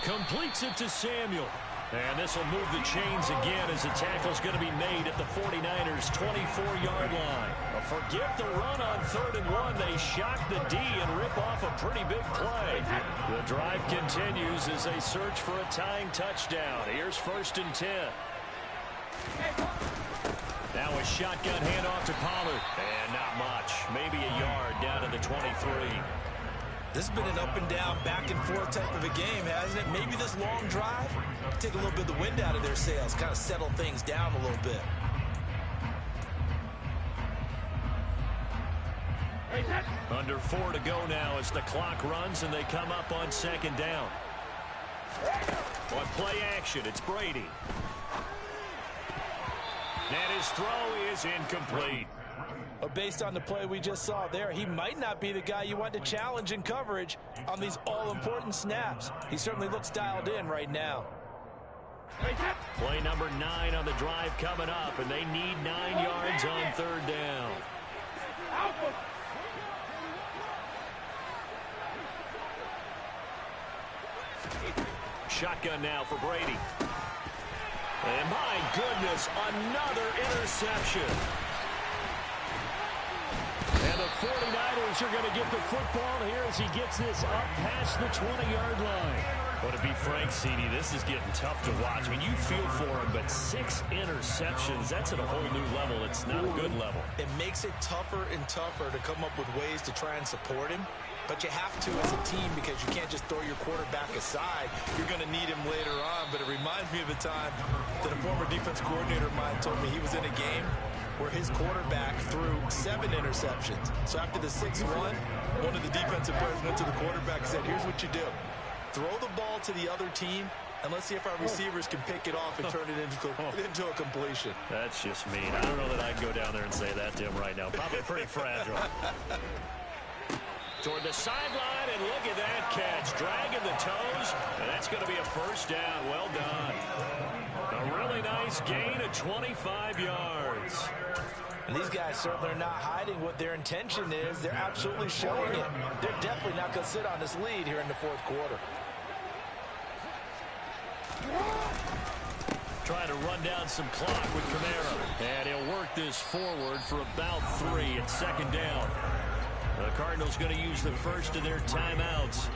Completes it to Samuel. And this will move the chains again as the tackle's going to be made at the 49ers' 24-yard line. But forget the run on 3rd and 1. They shock the D and rip off a pretty big play. The drive continues as they search for a tying touchdown. Here's 1st and 10. Now a shotgun handoff to Pollard. And not much. Maybe a yard down to the 23. This has been an up and down, back and forth type of a game, hasn't it? Maybe this long drive, take a little bit of the wind out of their sails, kind of settle things down a little bit. Under 4 to go now as the clock runs and they come up on 2nd down. On play action, it's Brady. And his throw is incomplete. But based on the play we just saw there, he might not be the guy you want to challenge in coverage on these all-important snaps. He certainly looks dialed in right now. Play number 9 on the drive coming up, and they need 9 yards on 3rd down. Shotgun now for Brady. And my goodness, another interception. And the 49ers are going to get the football here as he gets this up past the 20-yard line. But to be frank, CD, this is getting tough to watch. I mean, you feel for him, but 6 interceptions, that's at a whole new level. It's not a good level. It makes it tougher and tougher to come up with ways to try and support him. But you have to as a team because you can't just throw your quarterback aside. You're going to need him later on. But it reminds me of a time that a former defense coordinator of mine told me he was in a game where his quarterback threw 7 interceptions. So after the 6th one of the defensive players went to the quarterback and said, here's what you do. Throw the ball to the other team, and let's see if our receivers can pick it off and turn it into a completion. That's just mean. I don't know that I'd go down there and say that to him right now. Probably pretty fragile. Toward the sideline, and look at that catch. Dragging the toes, and that's going to be a first down. Well done. A really nice gain of 25 yards. And these guys certainly are not hiding what their intention is. They're absolutely showing it. They're definitely not going to sit on this lead here in the 4th quarter. Trying to run down some clock with Kamara. And he'll work this forward for about 3 at 2nd down. The Cardinals going to use the first of their timeouts.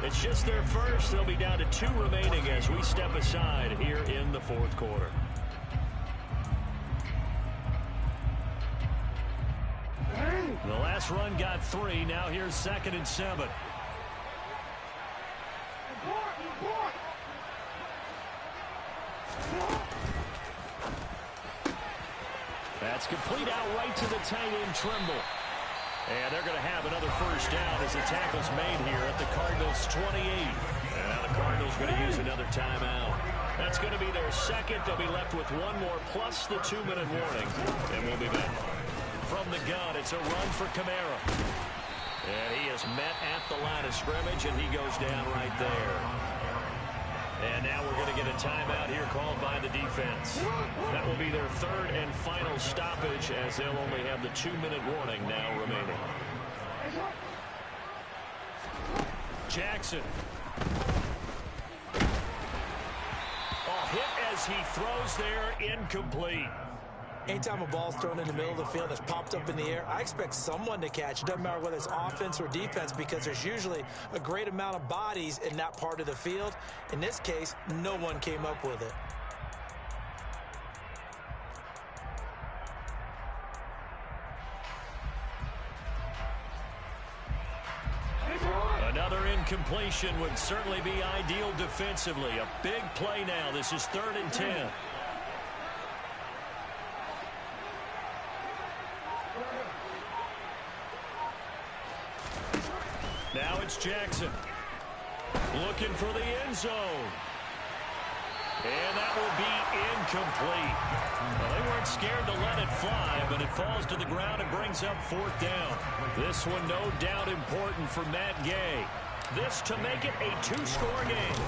It's just their first. They'll be down to 2 remaining as we step aside here in the 4th quarter. The last run got 3. Now here's 2nd and 7. That's complete out right to the tight end Trimble. And they're going to have another first down as the tackle's made here at the Cardinals' 28. And now the Cardinals going to use another timeout. That's going to be their second. They'll be left with 1 more plus the 2-minute warning. And we'll be back. From the gun, it's a run for Kamara. And he is met at the line of scrimmage, and he goes down right there. And now we're going to get a timeout here called by the defense. That will be their 3rd and final stoppage as they'll only have the 2-minute warning now remaining. Jackson. Hit as he throws there, incomplete. Anytime a ball's thrown in the middle of the field that's popped up in the air, I expect someone to catch. It doesn't matter whether it's offense or defense because there's usually a great amount of bodies in that part of the field. In this case, no one came up with it. Another incompletion would certainly be ideal defensively. A big play now. This is 3rd and 10. Now it's Jackson. Looking for the end zone. And that will be incomplete. Well, they weren't scared to let it fly, but it falls to the ground and brings up 4th down. This one no doubt important for Matt Gay. This to make it a 2-score game.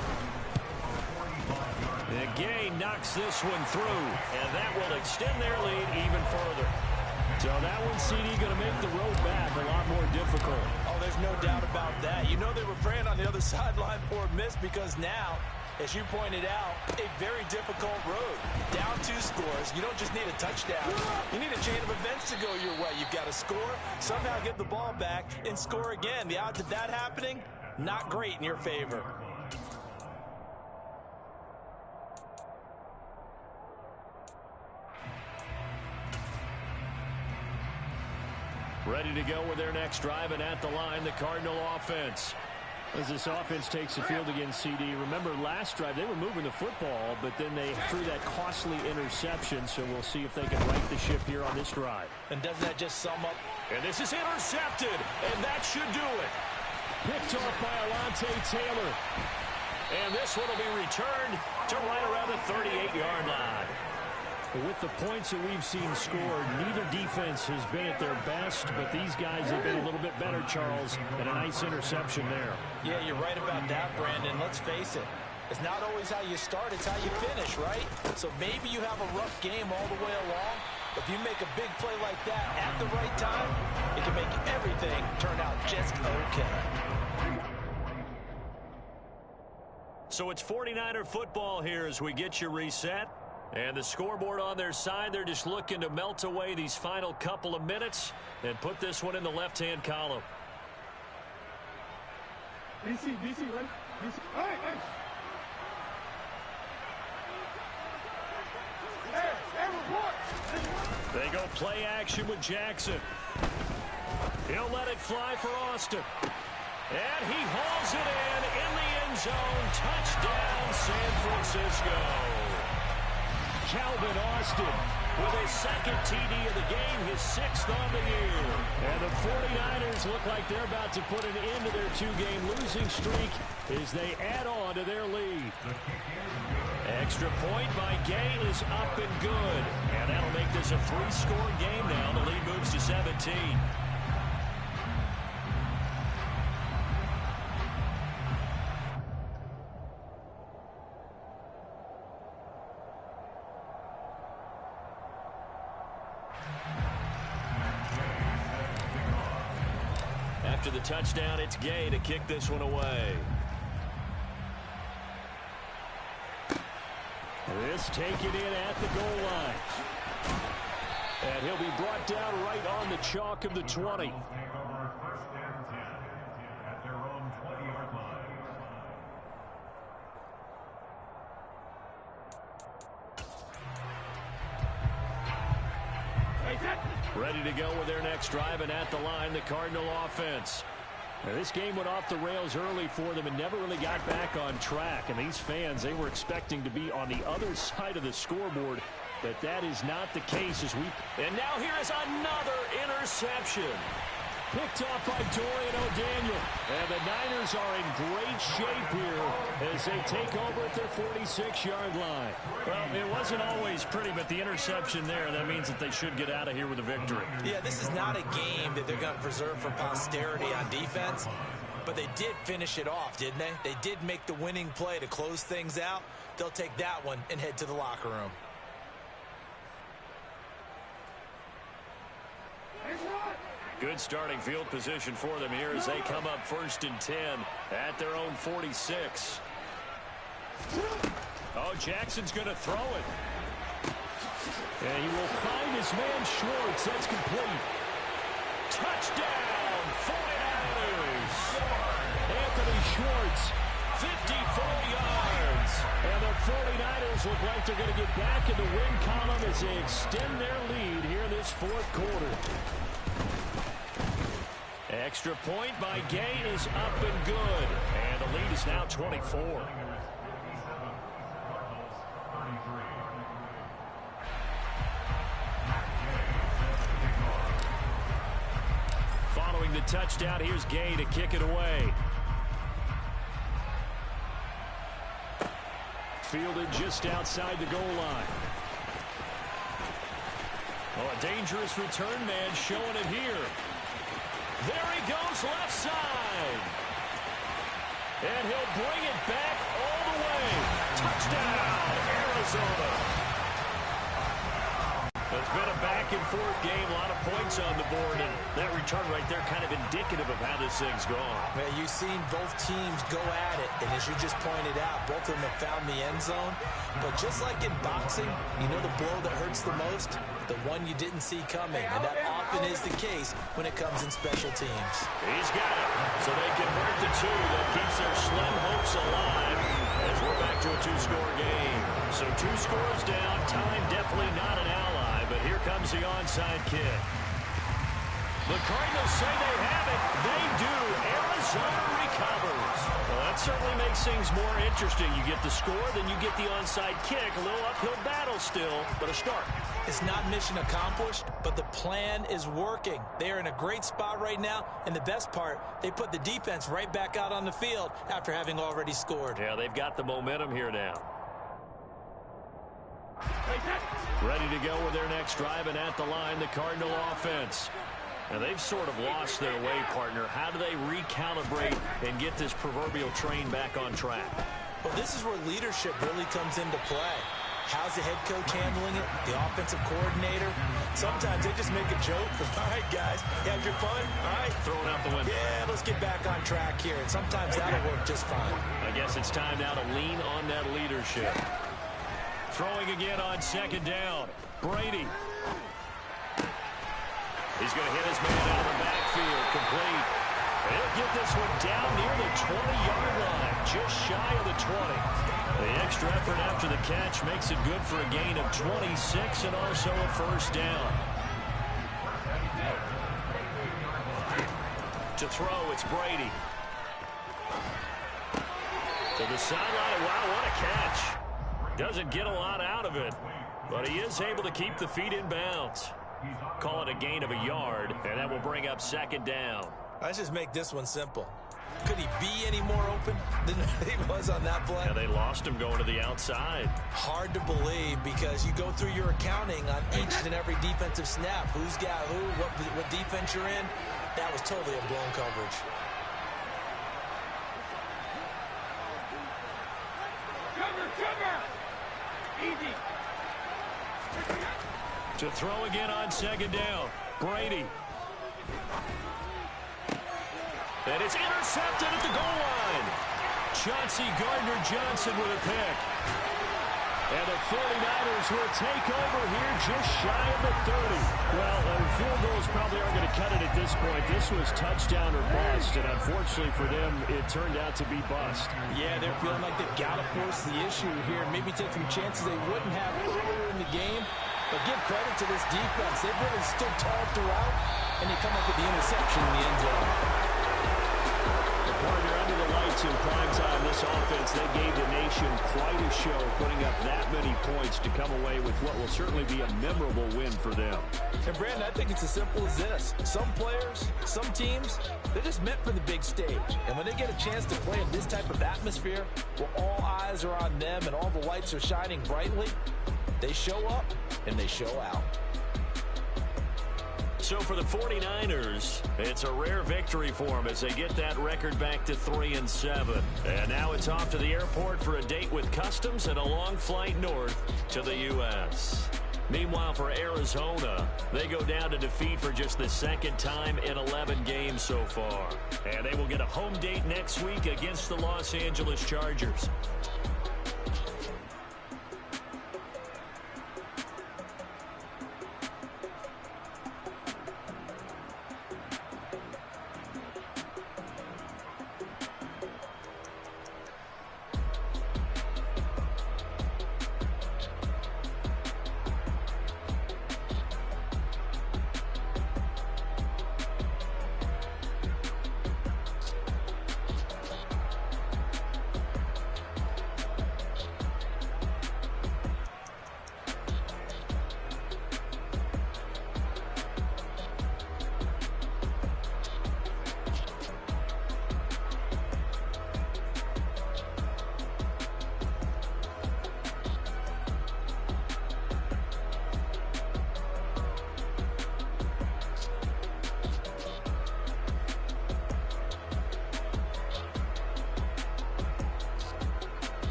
And Gay knocks this one through, and that will extend their lead even further. So that one, CD, going to make the road back a lot more difficult. Oh, there's no doubt about that. You know they were praying on the other sideline for a miss because now, as you pointed out, a very difficult road. Down 2 scores. You don't just need a touchdown. You need a chain of events to go your way. You've got to score, somehow get the ball back, and score again. The odds of that happening, not great in your favor. Ready to go with their next drive, and at the line, the Cardinal offense. As this offense takes the field against CD, remember last drive they were moving the football, but then they threw that costly interception, so we'll see if they can right the ship here on this drive. And doesn't that just sum up? And this is intercepted, and that should do it. Picked off by Alontae Taylor. And this one will be returned to right around the 38-yard line. With the points that we've seen scored, neither defense has been at their best, but these guys have been a little bit better, Charles, and a nice interception there. Yeah, you're right about that, Brandon. Let's face it. It's not always how you start, it's how you finish, right? So maybe you have a rough game all the way along, but if you make a big play like that at the right time, it can make everything turn out just okay. So it's 49er football here as we get you reset. And the scoreboard on their side, they're just looking to melt away these final couple of minutes and put this one in the left-hand column. DC, right? DC. Hey! They go play action with Jackson. He'll let it fly for Austin. And he hauls it in the end zone. Touchdown, San Francisco. Calvin Austin with his 2nd TD of the game, his 6th on the year. And the 49ers look like they're about to put an end to their 2-game losing streak as they add on to their lead. Extra point by Gay is up and good. And that'll make this a 3-score game now. The lead moves to 17. After the touchdown, it's Gay to kick this one away. This taken in at the goal line. And he'll be brought down right on the chalk of the 20. Take over 1st and 10 at their own 20-yard line. Ready to go with their next drive, and at the line, the Cardinal offense. Now, this game went off the rails early for them and never really got back on track. And these fans, they were expecting to be on the other side of the scoreboard, but that is not the case as we... And now here is another interception. Picked off by Dorian O'Daniel. And the Niners are in great shape here as they take over at their 46-yard line. Well, it wasn't always pretty, but the interception there, that means that they should get out of here with a victory. Yeah, this is not a game that they're going to preserve for posterity on defense, but they did finish it off, didn't they? They did make the winning play to close things out. They'll take that one and head to the locker room. Good starting field position for them here as they come up 1st and 10 at their own 46. Oh, Jackson's going to throw it. And he will find his man Schwartz. That's complete. Touchdown, 49ers. Anthony Schwartz, 54 yards. And the 49ers look like they're going to get back in the win column as they extend their lead here in this 4th quarter. Extra point by Gay is up and good. And the lead is now 24. Following the touchdown, here's Gay to kick it away. covered just outside the goal line. Oh, a dangerous return man showing it here. There he goes, left side. And he'll bring it back all the way. Touchdown, Arizona. It's been a back-and-forth game, a lot of points on the board, and that return right there kind of indicative of how this thing's gone. Man, you've seen both teams go at it, and as you just pointed out, both of them have found the end zone. But just like in boxing, you know the blow that hurts the most? The one you didn't see coming, and that often is the case when it comes in special teams. He's got it, so they convert the two. That keeps their slim hopes alive as we're back to a two-score game. So 2 scores down, time definitely not an ally, but here comes the onside kick. The Cardinals say they have it. They do. Arizona recovers. Well, that certainly makes things more interesting. You get the score, then you get the onside kick. A little uphill battle still, but a start. It's not mission accomplished, but the plan is working. They are in a great spot right now, and the best part, they put the defense right back out on the field after having already scored. Yeah, they've got the momentum here now. Ready to go with their next drive, and at the line, the Cardinal offense. Now, they've sort of lost their way, partner. How do they recalibrate and get this proverbial train back on track? Well, this is where leadership really comes into play. How's the head coach handling it? The offensive coordinator? Sometimes they just make a joke. All right, guys, you have your fun? All right. Throwing out the window. Yeah, let's get back on track here. And sometimes that'll work just fine. I guess it's time now to lean on that leadership. Throwing again on second down. Brady. He's going to hit his man out of the backfield. Complete. He'll get this one down near the 20-yard line, just shy of the 20. The extra effort after the catch makes it good for a gain of 26 and also a first down. To throw, it's Brady. To the sideline. Wow, what a catch. Doesn't get a lot out of it, but he is able to keep the feet in bounds. Call it a gain of a yard, and that will bring up second down. Let's just make this one simple. Could he be any more open than he was on that play? Yeah, they lost him going to the outside. Hard to believe because you go through your accounting on each and every defensive snap. Who's got who, what defense you're in. That was totally a blown coverage. Easy. To throw again on second down. Brady. And it's intercepted at the goal line. Chauncey Gardner-Johnson with a pick. And the 49ers will take over here just shy of the 30. Well, field goals probably aren't going to cut it at this point. This was touchdown or bust, and unfortunately for them, it turned out to be bust. Yeah, they're feeling like they've got to force the issue here. Maybe take some chances they wouldn't have earlier in the game. But give credit to this defense. They've really stood tall throughout, and they come up with the interception in the end zone. Partner, under the lights in prime time, this offense, they gave the nation quite a show, putting up that many points to come away with what will certainly be a memorable win for them. And, Brandon, I think it's as simple as this. Some players, some teams, they're just meant for the big stage. And when they get a chance to play in this type of atmosphere, where all eyes are on them and all the lights are shining brightly, they show up and they show out. So for the 49ers, it's a rare victory for them as they get that record back to 3-7. And now it's off to the airport for a date with Customs and a long flight north to the U.S. Meanwhile, for Arizona, they go down to defeat for just the second time in 11 games so far. And they will get a home date next week against the Los Angeles Chargers.